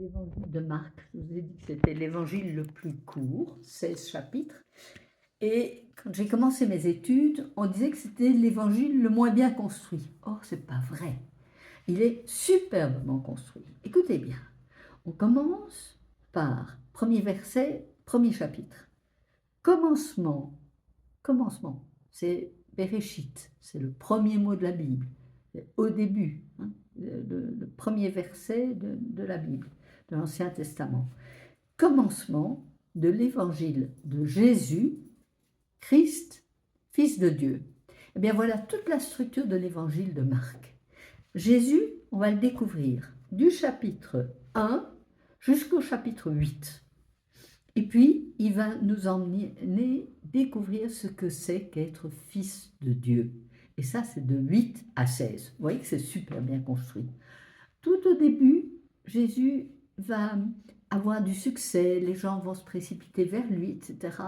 l'évangile de Marc. Je vous ai dit que c'était l'évangile le plus court, 16 chapitres. Et quand j'ai commencé mes études, on disait que c'était l'évangile le moins bien construit. Or, c'est pas vrai. Il est superbement construit. Écoutez bien. On commence par premier verset, premier chapitre. Commencement. Commencement. C'est Bereshit. C'est le premier mot de la Bible. Au début. Le premier verset de la Bible, de l'Ancien Testament. Commencement de l'évangile de Jésus, Christ, Fils de Dieu. Eh bien voilà toute la structure de l'évangile de Marc. Jésus, on va le découvrir du chapitre 1 jusqu'au chapitre 8. Et puis, il va nous emmener découvrir ce que c'est qu'être fils de Dieu. Et ça, c'est de 8 à 16. Vous voyez que c'est super bien construit. Tout au début, Jésus va avoir du succès, les gens vont se précipiter vers lui, etc.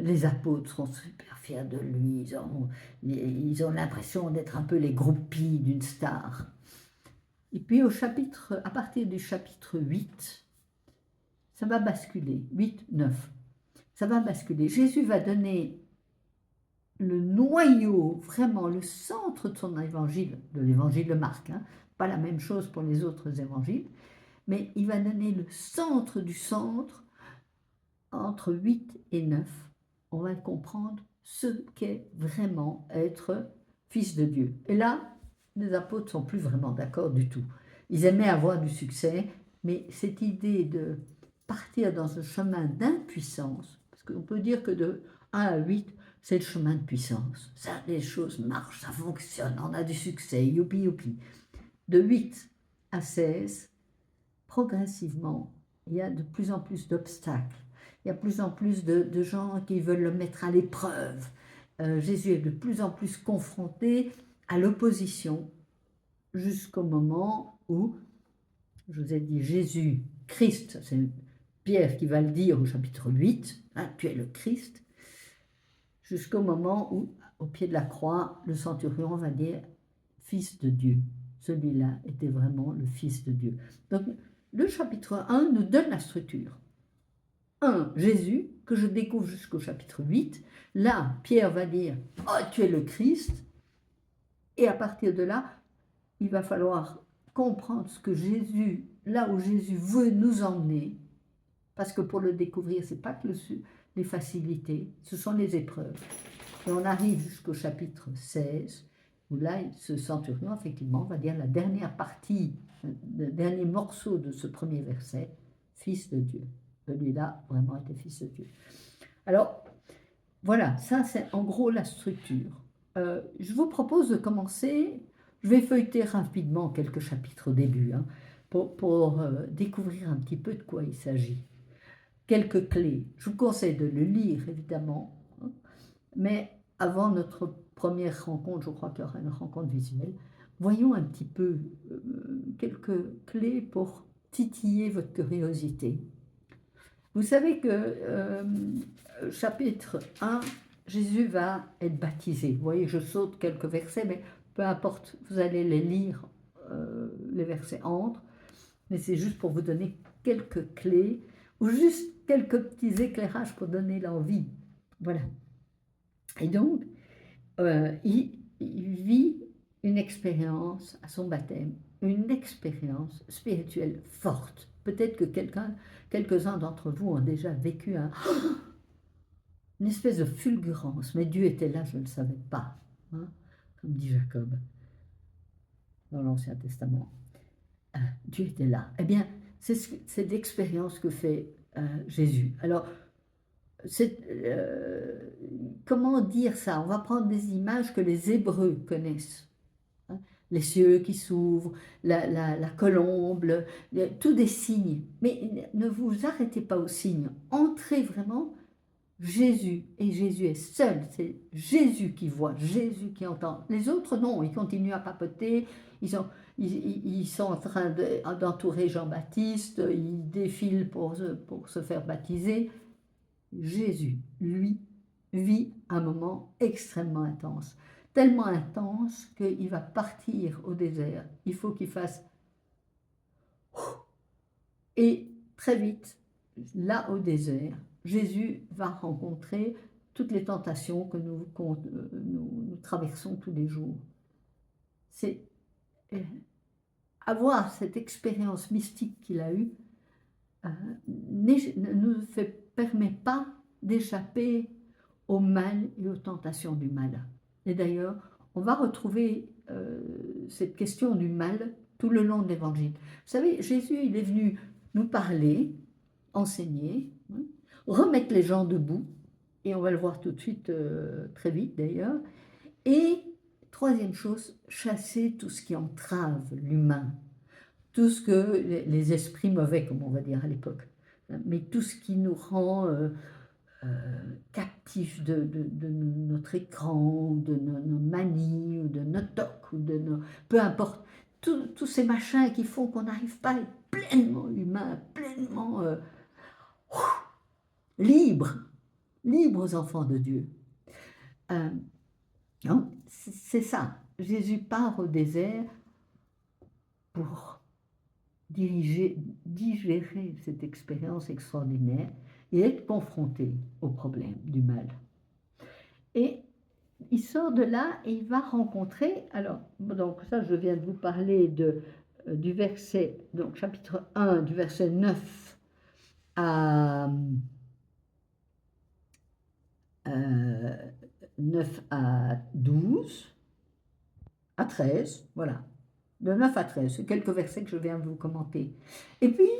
Les apôtres seront super fiers de lui, ils ont l'impression d'être un peu les groupies d'une star. Et puis à partir du chapitre 8, ça va basculer, 8, 9, ça va basculer. Jésus va donner le noyau, vraiment le centre de son évangile, de l'évangile de Marc, pas la même chose pour les autres évangiles, mais il va donner le centre du centre entre 8 et 9. On va comprendre ce qu'est vraiment être fils de Dieu. Et là, les apôtres ne sont plus vraiment d'accord du tout. Ils aimaient avoir du succès, mais cette idée de partir dans un chemin d'impuissance, parce qu'on peut dire que de 1 à 8, c'est le chemin de puissance. Ça, les choses marchent, ça fonctionne, on a du succès, youpi, youpi. De 8 à 16, progressivement, il y a de plus en plus d'obstacles. Il y a de plus en plus de gens qui veulent le mettre à l'épreuve. Jésus est de plus en plus confronté à l'opposition jusqu'au moment où, je vous ai dit, Jésus, Christ, c'est Pierre qui va le dire au chapitre 8, tu es le Christ, jusqu'au moment où, au pied de la croix, le centurion va dire Fils de Dieu. Celui-là était vraiment le Fils de Dieu. Donc, le chapitre 1 nous donne la structure. 1, Jésus, que je découvre jusqu'au chapitre 8. Là, Pierre va dire « Oh, tu es le Christ ». Et à partir de là, il va falloir comprendre ce que Jésus, là où Jésus veut nous emmener, parce que pour le découvrir, ce n'est pas que les facilités, ce sont les épreuves. Et on arrive jusqu'au chapitre 16, où là, ce centurion, effectivement, va dire la dernière partie, le dernier morceau de ce premier verset, « Fils de Dieu ». Celui-là, vraiment, était fils de Dieu. Alors, voilà, ça, c'est en gros la structure. Je vous propose de commencer, je vais feuilleter rapidement quelques chapitres au début, pour découvrir un petit peu de quoi il s'agit. Quelques clés. Je vous conseille de le lire, évidemment, mais avant notre première rencontre, je crois qu'il y aura une rencontre visuelle, voyons un petit peu quelques clés pour titiller votre curiosité. Vous savez que chapitre 1, Jésus va être baptisé. Vous voyez, je saute quelques versets, mais peu importe, vous allez les lire, les versets entre, mais c'est juste pour vous donner quelques clés, ou juste quelques petits éclairages pour donner l'envie. Voilà. Et donc, il vit une expérience à son baptême, une expérience spirituelle forte. Peut-être que quelques-uns d'entre vous ont déjà vécu une espèce de fulgurance, mais Dieu était là, je ne le savais pas, comme dit Jacob dans l'Ancien Testament. Dieu était là. Eh bien, c'est l'expérience que fait Jésus. Alors, comment dire ça? On va prendre des images que les Hébreux connaissent. Les cieux qui s'ouvrent, la colombe, tous des signes. Mais ne vous arrêtez pas aux signes. Entrez vraiment Jésus. Et Jésus est seul. C'est Jésus qui voit, Jésus qui entend. Les autres, non, ils continuent à papoter. Ils sont en train d'entourer Jean-Baptiste. Ils défilent pour se faire baptiser. Jésus, lui, vit un moment extrêmement intense. Tellement intense qu'il va partir au désert. Il faut qu'il fasse Et très vite, là au désert, Jésus va rencontrer toutes les tentations que nous traversons tous les jours. C'est avoir cette expérience mystique qu'il a eue ne nous permet pas d'échapper au mal et aux tentations du mal. Et d'ailleurs, on va retrouver cette question du mal tout le long de l'Évangile. Vous savez, Jésus, il est venu nous parler, enseigner, remettre les gens debout, et on va le voir tout de suite, très vite d'ailleurs, et troisième chose, chasser tout ce qui entrave l'humain, tout ce que les esprits mauvais, comme on va dire à l'époque, mais tout ce qui nous rend captifs de notre écran, ou de nos manies, ou de nos tocs, ou de nos... peu importe, tous ces machins qui font qu'on n'arrive pas à être pleinement humain, pleinement libre aux enfants de Dieu. C'est ça, Jésus part au désert pour digérer cette expérience extraordinaire et être confronté au problème du mal. Et il sort de là et il va rencontrer, alors, donc ça je viens de vous parler du verset, donc chapitre 1, du verset 9 à 12, à 13, voilà. De 9 à 13, c'est quelques versets que je viens de vous commenter. Et puis,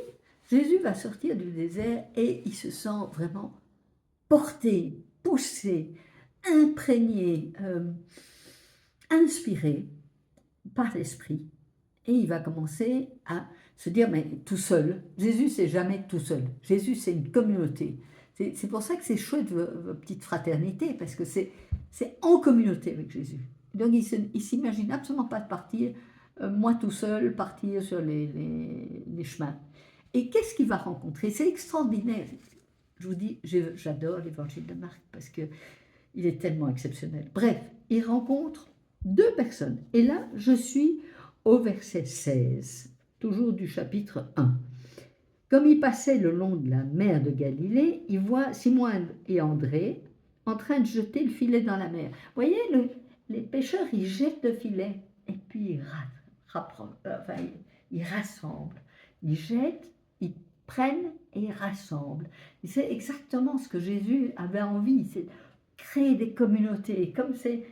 Jésus va sortir du désert et il se sent vraiment porté, poussé, imprégné, inspiré par l'Esprit. Et il va commencer à se dire, mais tout seul, Jésus, c'est jamais tout seul. Jésus, c'est une communauté. C'est pour ça que c'est chouette, vos petites fraternités, parce que c'est en communauté avec Jésus. Donc, il ne s'imagine absolument pas de partir, moi tout seul, partir sur les chemins. Et qu'est-ce qu'il va rencontrer? C'est extraordinaire. Je vous dis, j'adore l'évangile de Marc, parce qu'il est tellement exceptionnel. Bref, il rencontre deux personnes. Et là, je suis au verset 16, toujours du chapitre 1. Comme il passait le long de la mer de Galilée, il voit Simon et André en train de jeter le filet dans la mer. Vous voyez, les pêcheurs, ils jettent le filet et puis ils rassemblent. Ils jettent, ils prennent et ils rassemblent. Et c'est exactement ce que Jésus avait envie, c'est créer des communautés, comme ces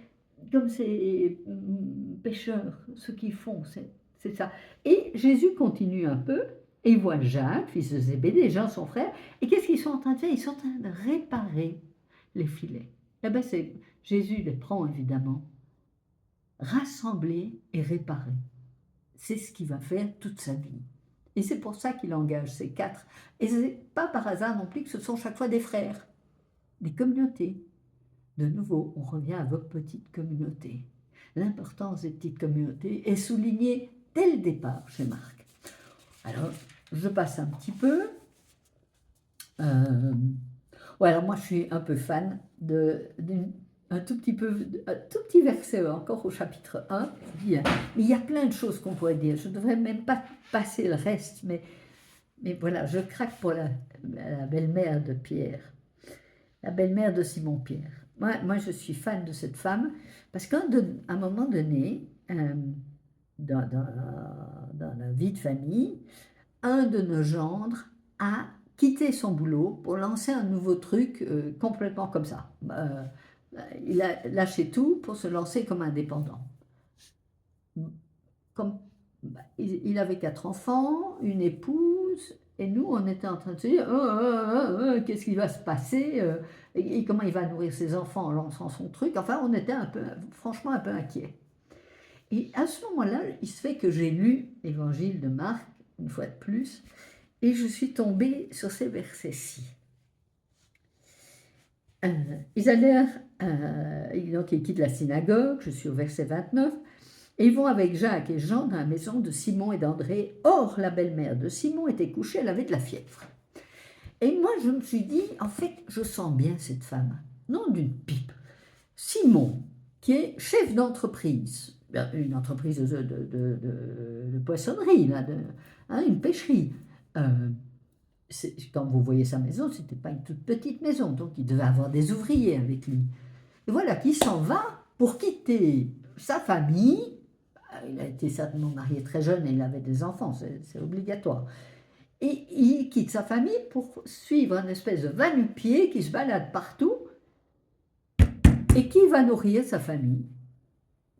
pêcheurs, ce qu'ils font, c'est ça. Et Jésus continue un peu, et il voit Jacques, fils de Zébédée, Jean son frère, et qu'est-ce qu'ils sont en train de faire? Ils sont en train de réparer les filets. Eh bien, Jésus les prend évidemment, rassembler et réparer. C'est ce qu'il va faire toute sa vie. Et c'est pour ça qu'il engage ces quatre. Et ce n'est pas par hasard non plus que ce sont chaque fois des frères, des communautés. De nouveau, on revient à vos petites communautés. L'importance des petites communautés est soulignée dès le départ chez Marc. Alors, je passe un petit peu. Alors moi, je suis un peu fan un tout petit verset encore au chapitre 1. Mais il y a plein de choses qu'on pourrait dire. Je ne devrais même pas passer le reste, mais voilà, je craque pour la belle-mère de Pierre, la belle-mère de Simon-Pierre. Moi, je suis fan de cette femme parce qu'à un moment donné, dans la vie de famille, un de nos gendres a quitté son boulot pour lancer un nouveau truc complètement comme ça. Il a lâché tout pour se lancer comme indépendant. Il avait 4 enfants, une épouse, et nous, on était en train de se dire qu'est-ce qui va se passer et comment il va nourrir ses enfants en lançant son truc. Enfin, on était franchement un peu inquiets. Et à ce moment-là, il se fait que j'ai lu l'évangile de Marc, une fois de plus, et je suis tombée sur ces versets-ci. Ils allèrent, donc ils quittent la synagogue, je suis au verset 29, et ils vont avec Jacques et Jean dans la maison de Simon et d'André. Or, la belle-mère de Simon était couchée, elle avait de la fièvre. Et moi, je me suis dit, en fait, je sens bien cette femme, non d'une pipe. Simon, qui est chef d'entreprise, une entreprise de poissonnerie, là, une pêcherie. quand vous voyez sa maison, ce n'était pas une toute petite maison, donc il devait avoir des ouvriers avec lui. Et voilà qu'il s'en va pour quitter sa famille. Il a été certainement marié très jeune et il avait des enfants, c'est obligatoire. Et il quitte sa famille pour suivre une espèce de va-nu-pied qui se balade partout et qui va nourrir sa famille.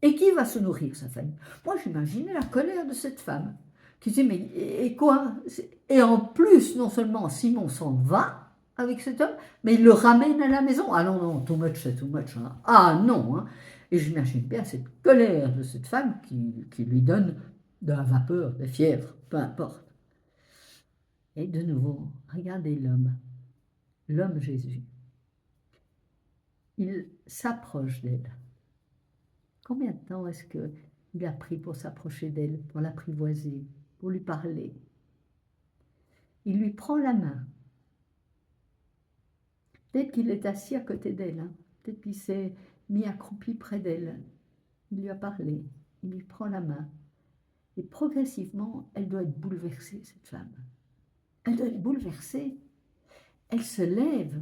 Et qui va se nourrir sa famille? Moi, j'imaginais la colère de cette femme qui dit, mais et quoi? Et en plus, non seulement Simon s'en va avec cet homme, mais il le ramène à la maison. Ah non, non, too much, c'est too much. Hein. Ah non. Hein. Et j'imagine bien cette colère de cette femme qui lui donne de la vapeur, de la fièvre, peu importe. Et de nouveau, regardez l'homme Jésus. Il s'approche d'elle. Combien de temps est-ce qu'il a pris pour s'approcher d'elle, pour l'apprivoiser, pour lui parler? Il lui prend la main. Peut-être qu'il est assis à côté d'elle, hein. Peut-être qu'il s'est mis accroupi près d'elle. Il lui a parlé, il lui prend la main. Et progressivement, elle doit être bouleversée, cette femme. Elle doit être bouleversée. Elle se lève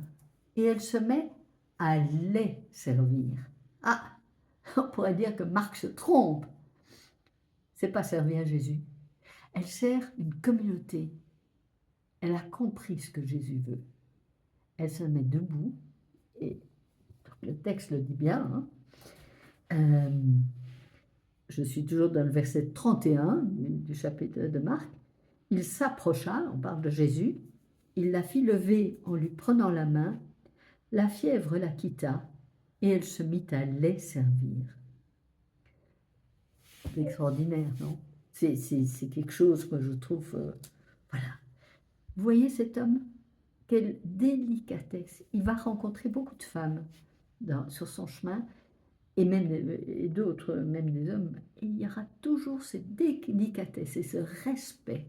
et elle se met à les servir. Ah, on pourrait dire que Marc se trompe. C'est pas servir Jésus. Elle sert une communauté. Elle a compris ce que Jésus veut. Elle se met debout, et le texte le dit bien. Hein. Je suis toujours dans le verset 31 du chapitre de Marc. Il s'approcha, on parle de Jésus, il la fit lever en lui prenant la main, la fièvre la quitta, et elle se mit à les servir. C'est extraordinaire, non? C'est quelque chose que je trouve... voilà. Vous voyez cet homme? Quelle délicatesse. Il va rencontrer beaucoup de femmes sur son chemin, et même d'autres, même des hommes. Et il y aura toujours cette délicatesse et ce respect.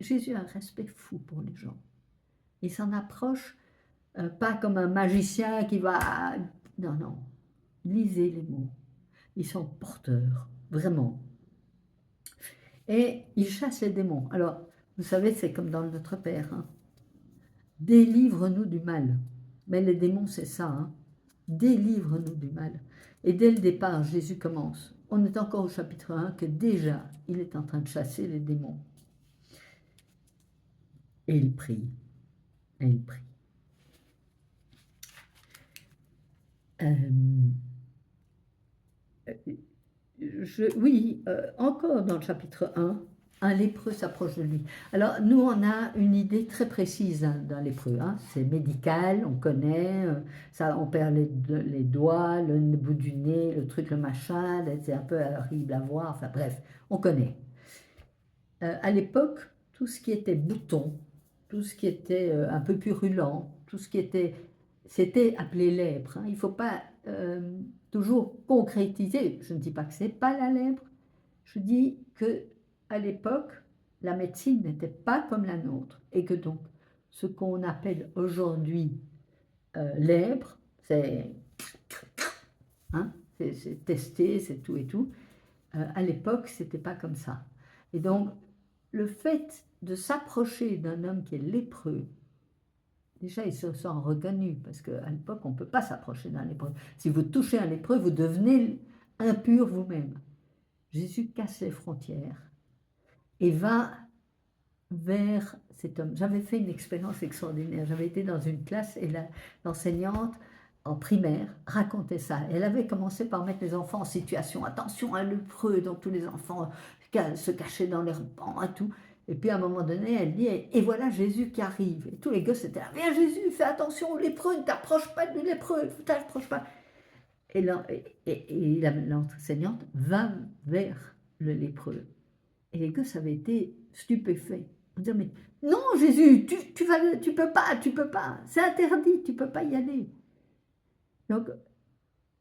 Jésus a un respect fou pour les gens. Il s'en approche pas comme un magicien qui va... Non, non. Lisez les mots. Ils sont porteurs, vraiment. Et il chasse les démons. Alors, vous savez, c'est comme dans Notre Père. Hein. Délivre-nous du mal. Mais les démons, c'est ça. Hein. Délivre-nous du mal. Et dès le départ, Jésus commence. On est encore au chapitre 1, que déjà, il est en train de chasser les démons. Et il prie. Et il prie. Encore dans le chapitre 1, un lépreux s'approche de lui. Alors, nous, on a une idée très précise d'un lépreux. Hein. C'est médical, on connaît, ça, on perd les doigts, le bout du nez, le truc, le machin, c'est un peu horrible à voir, enfin bref, on connaît. À l'époque, tout ce qui était bouton, tout ce qui était un peu purulent, tout ce qui était... C'était appelé lèpre. Hein. Il ne faut pas toujours concrétiser. Je ne dis pas que ce n'est pas la lèpre. Je dis qu'à l'époque, la médecine n'était pas comme la nôtre. Et que donc, ce qu'on appelle aujourd'hui lèpre, c'est testé, c'est tout et tout. À l'époque, ce n'était pas comme ça. Et donc, le fait de s'approcher d'un homme qui est lépreux, déjà, il se sent reconnu, parce qu'à l'époque, on ne peut pas s'approcher d'un lépreux. Si vous touchez un lépreux, vous devenez impur vous-même. Jésus casse les frontières et va vers cet homme. J'avais fait une expérience extraordinaire. J'avais été dans une classe et l'enseignante en primaire racontait ça. Elle avait commencé par mettre les enfants en situation. Attention, un lépreux, donc tous les enfants se cachaient dans leurs bancs et tout. Et puis à un moment donné, elle dit, et voilà Jésus qui arrive. Et tous les gosses étaient là, viens Jésus, fais attention aux lépreux, ne t'approche pas du lépreux, ne t'approche pas. Et l'enseignante va vers le lépreux. Et les gosses avaient été stupéfaits. On disait, mais non Jésus, tu peux pas, c'est interdit, tu peux pas y aller. Donc,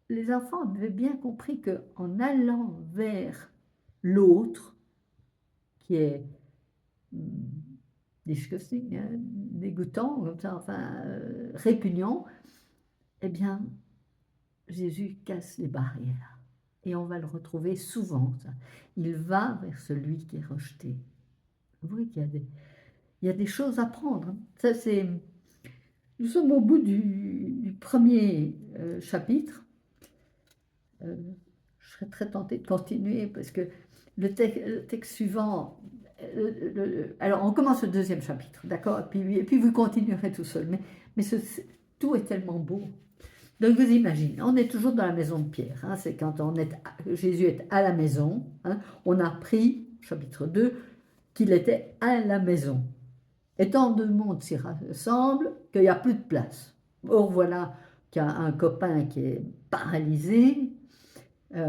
les enfants avaient bien compris qu'en allant vers l'autre, qui est disgusting, hein, dégoûtant, comme ça, enfin, répugnant, eh bien, Jésus casse les barrières. Et on va le retrouver souvent, ça. Il va vers celui qui est rejeté. Vous voyez qu'il Il y a des choses à prendre. Hein. Ça, c'est... Nous sommes au bout du premier chapitre. Je serais très tentée de continuer parce que le texte suivant... alors, on commence le deuxième chapitre, d'accord, et puis vous continuerez tout seul. Mais tout est tellement beau. Donc vous imaginez, on est toujours dans la maison de Pierre. Hein, c'est quand Jésus est à la maison. Hein, on a appris, chapitre 2, qu'il était à la maison. Et tant de monde s'y rassemble qu'il n'y a plus de place. Or voilà qu'il y a un copain qui est paralysé. Je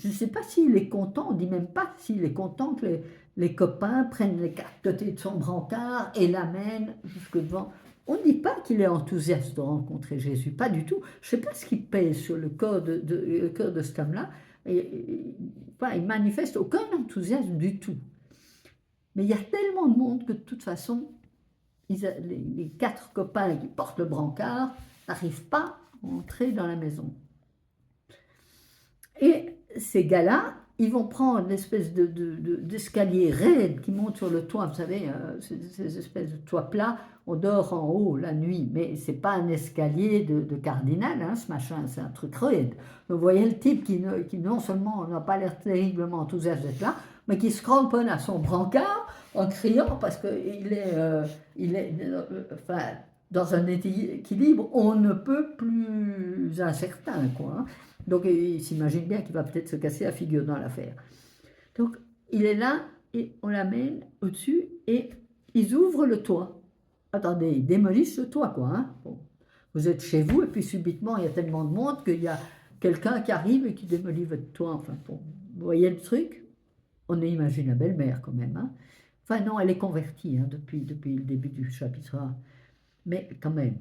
ne sais pas s'il est content, on ne dit même pas s'il est content que les copains prennent les quatre côtés de son brancard et l'amènent jusque devant. On ne dit pas qu'il est enthousiaste de rencontrer Jésus, pas du tout. Je ne sais pas ce qui pèse sur le cœur le cœur de cet homme-là. Enfin, il manifeste aucun enthousiasme du tout. Mais il y a tellement de monde que de toute façon, les quatre copains qui portent le brancard n'arrivent pas à entrer dans la maison. Et ces gars-là, ils vont prendre l'espèce d'escalier raide qui monte sur le toit. Vous savez, ces espèces de toits plats, on dort en haut la nuit, mais ce n'est pas un escalier de cardinal, hein, ce machin, c'est un truc raide. Vous voyez le type qui non seulement n'a pas l'air terriblement enthousiaste d'être là, mais qui se cramponne à son brancard en criant parce qu'il est enfin, dans un équilibre on ne peut plus incertain, quoi. Hein. Donc il s'imagine bien qu'il va peut-être se casser la figure dans l'affaire. Donc il est là et on l'amène au-dessus et ils ouvrent le toit. Attendez, ils démolissent le toit, quoi. Hein. Bon. Vous êtes chez vous et puis subitement il y a tellement de monde qu'il y a quelqu'un qui arrive et qui démolit votre toit. Enfin, bon, vous voyez le truc? On imagine la belle-mère quand même. Hein. Enfin non, elle est convertie hein, depuis le début du chapitre 1. Mais quand même,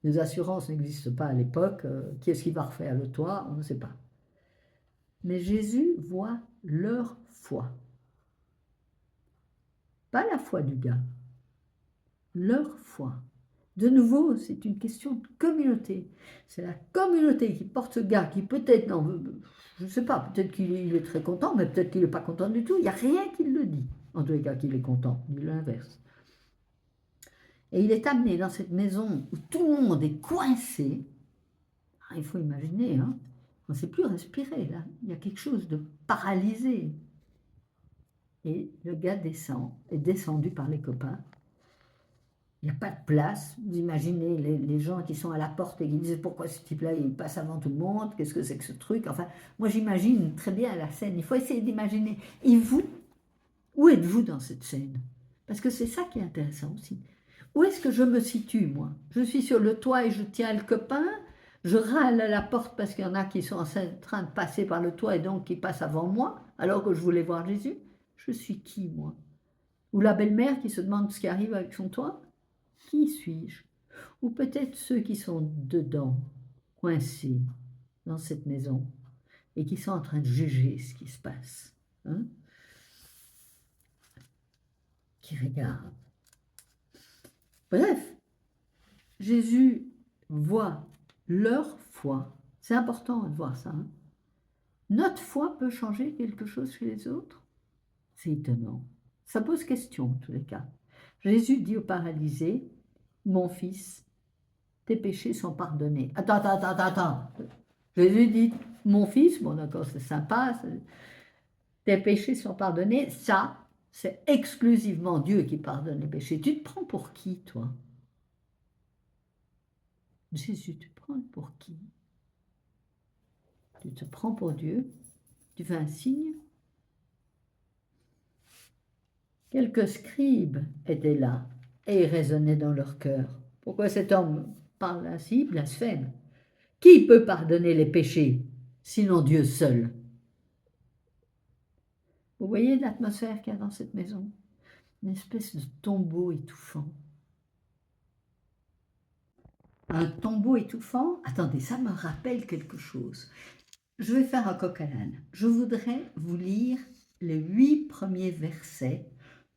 les assurances n'existent pas à l'époque. Qui est-ce qui va refaire le toit? On ne sait pas. Mais Jésus voit leur foi. Pas la foi du gars. Leur foi. De nouveau, c'est une question de communauté. C'est la communauté qui porte ce gars qui peut-être, non, je ne sais pas, peut-être qu'il est très content, mais peut-être qu'il n'est pas content du tout. Il n'y a rien qui le dit. En tous les cas, qu'il est content, ni l'inverse. Et il est amené dans cette maison où tout le monde est coincé. Ah, il faut imaginer, hein, on ne sait plus respirer là. Il y a quelque chose de paralysé. Et le gars est descendu par les copains. Il n'y a pas de place. Vous imaginez les gens qui sont à la porte et qui disent pourquoi ce type-là il passe avant tout le monde, qu'est-ce que c'est que ce truc? Enfin, moi j'imagine très bien la scène. Il faut essayer d'imaginer. Et vous, où êtes-vous dans cette scène? Parce que c'est ça qui est intéressant aussi. Où est-ce que je me situe, moi? Je suis sur le toit et je tiens le copain. Je râle à la porte parce qu'il y en a qui sont en train de passer par le toit et donc qui passent avant moi, alors que je voulais voir Jésus. Je suis qui, moi? Ou la belle-mère qui se demande ce qui arrive avec son toit? Qui suis-je? Ou peut-être ceux qui sont dedans, coincés dans cette maison et qui sont en train de juger ce qui se passe. Hein? Qui regardent. Bref, Jésus voit leur foi. C'est important de voir ça. Hein? Notre foi peut changer quelque chose chez les autres? C'est étonnant. Ça pose question en tous les cas. Jésus dit au paralysé, mon fils, tes péchés sont pardonnés. Attends. Jésus dit, mon fils, bon d'accord, c'est sympa, tes péchés sont pardonnés. Ça, c'est exclusivement Dieu qui pardonne les péchés. Tu te prends pour qui, toi? Jésus, tu te prends pour qui? Tu te prends pour Dieu? Tu fais un signe? Quelques scribes étaient là et raisonnaient dans leur cœur. Pourquoi cet homme parle ainsi, blasphème? Qui peut pardonner les péchés, sinon Dieu seul? Vous voyez l'atmosphère qu'il y a dans cette maison? Une espèce de tombeau étouffant. Un tombeau étouffant? Attendez, ça me rappelle quelque chose. Je vais faire un coq à l'âne. Je voudrais vous lire les 8 premiers versets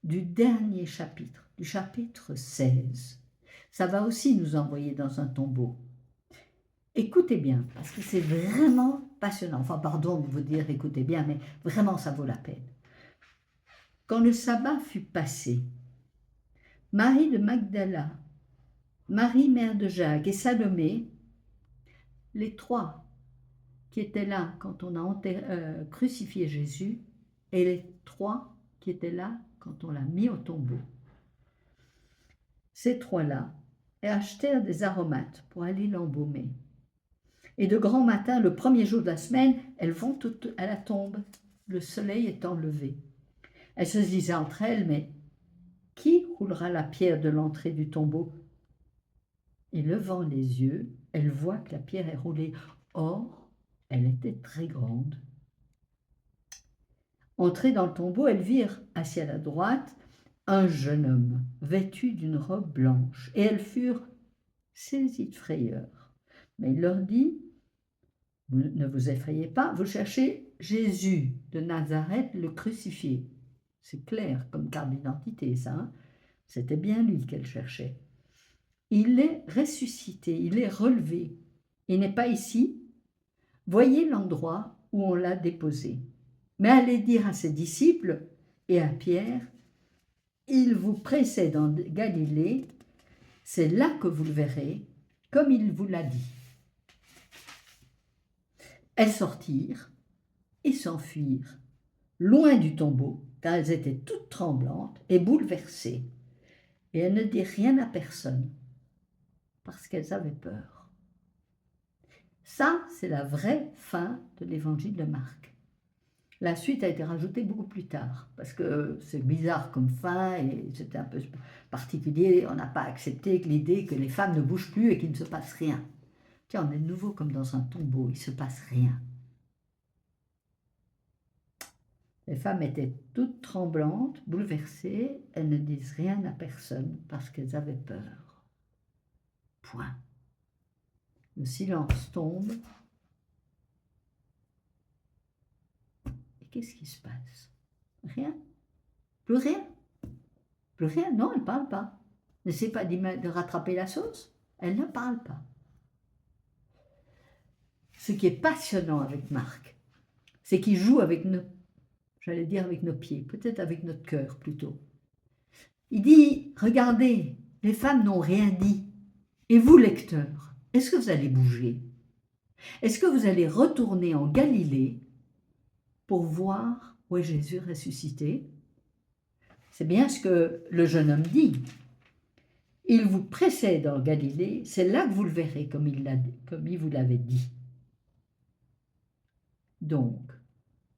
du dernier chapitre, du chapitre 16. Ça va aussi nous envoyer dans un tombeau. Écoutez bien, parce que c'est vraiment passionnant. Enfin, pardon de vous dire écoutez bien, mais vraiment ça vaut la peine. Quand le sabbat fut passé, Marie de Magdala, Marie mère de Jacques et Salomé, les trois qui étaient là quand on a crucifié Jésus et les trois qui étaient là quand on l'a mis au tombeau. Ces trois-là achetèrent des aromates pour aller l'embaumer. Et de grand matin, le premier jour de la semaine, elles vont toutes à la tombe, le soleil étant levé. Elles se disaient entre elles, mais qui roulera la pierre de l'entrée du tombeau? Et levant les yeux, elles voient que la pierre est roulée. Or, elle était très grande. Entrées dans le tombeau, elles virent, assis à la droite, un jeune homme, vêtu d'une robe blanche, et elles furent saisies de frayeur. Mais il leur dit, ne vous effrayez pas, vous cherchez Jésus de Nazareth, le crucifié. C'est clair comme carte d'identité, ça. Hein? C'était bien lui qu'elle cherchait. Il est ressuscité, il est relevé. Il n'est pas ici. Voyez l'endroit où on l'a déposé. Mais allez dire à ses disciples et à Pierre, il vous précède en Galilée, c'est là que vous le verrez, comme il vous l'a dit. Elles sortirent et s'enfuirent, loin du tombeau, car elles étaient toutes tremblantes et bouleversées. Et elles ne dirent rien à personne, parce qu'elles avaient peur. Ça, c'est la vraie fin de l'évangile de Marc. La suite a été rajoutée beaucoup plus tard, parce que c'est bizarre comme fin, et c'était un peu particulier. On n'a pas accepté l'idée que les femmes ne bougent plus et qu'il ne se passe rien. Tiens, on est de nouveau comme dans un tombeau, il ne se passe rien. Les femmes étaient toutes tremblantes, bouleversées, elles ne disent rien à personne parce qu'elles avaient peur. Point. Le silence tombe. Et qu'est-ce qui se passe? Rien. Plus rien. Plus rien. Non, elle ne parle pas. N'essaie pas de rattraper la sauce. Elle ne parle pas. Ce qui est passionnant avec Marc, c'est qu'il joue avec avec nos pieds, peut-être avec notre cœur plutôt. Il dit, regardez, les femmes n'ont rien dit. Et vous, lecteurs, est-ce que vous allez bouger? Est-ce que vous allez retourner en Galilée pour voir où est Jésus ressuscité? C'est bien ce que le jeune homme dit. Il vous précède en Galilée, c'est là que vous le verrez comme il vous l'avait dit. Donc,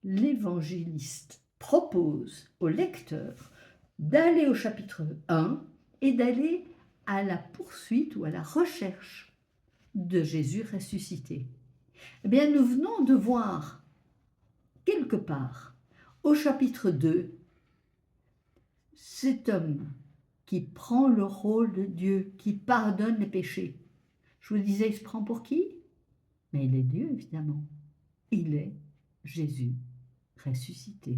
l'évangéliste propose au lecteur d'aller au chapitre 1 et d'aller à la poursuite ou à la recherche de Jésus ressuscité. Eh bien, nous venons de voir quelque part au chapitre 2 cet homme qui prend le rôle de Dieu, qui pardonne les péchés. Je vous disais, il se prend pour qui? Mais il est Dieu, évidemment. Il est Jésus ressuscité.